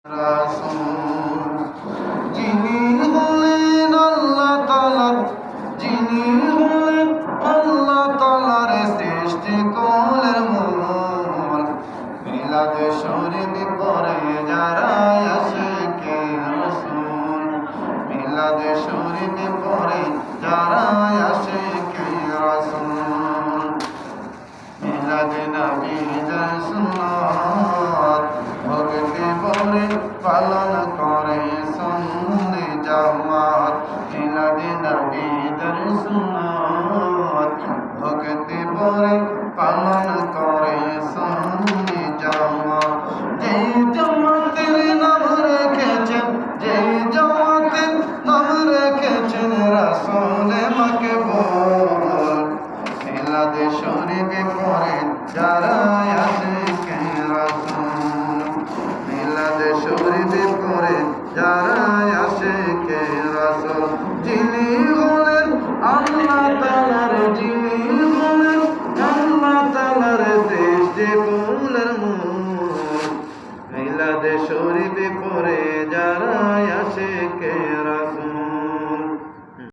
রাসূল যিনি হলেন আল্লাহ তাআলার যিনি হলেন আল্লাহ তাআলার সৃষ্টি কোলের মূল মিলাদ শরীফ পড়ে যারা আশিকে রাসূল মিলাদ শরীফ পড়ে যারা আশিকে রাসূল মিলাদ নবীর সুন্নাত ভক্তি ভরে পালন করে সুন্নি জামাত মিলাদ নবীর সুন্নাত ভক্তি ভরে পালন করে সুন্নি জামাত যেই জামাতের নাম রেখেছেন যেই জামাতের নাম রেখেছেন রাসূল মাকবুল মিলাদ শরীফ পড়ে যারা আশিকে রাসূল মিলাদ শরীফ পড়ে যারা আশিকে রাসূল যিনি হলেন আল্লাহ তাআলার যিনি হলেন আল্লাহ তাআলার সৃষ্টি কুলের মূল মিলাদ শরীফ পড়ে যারা আশিকে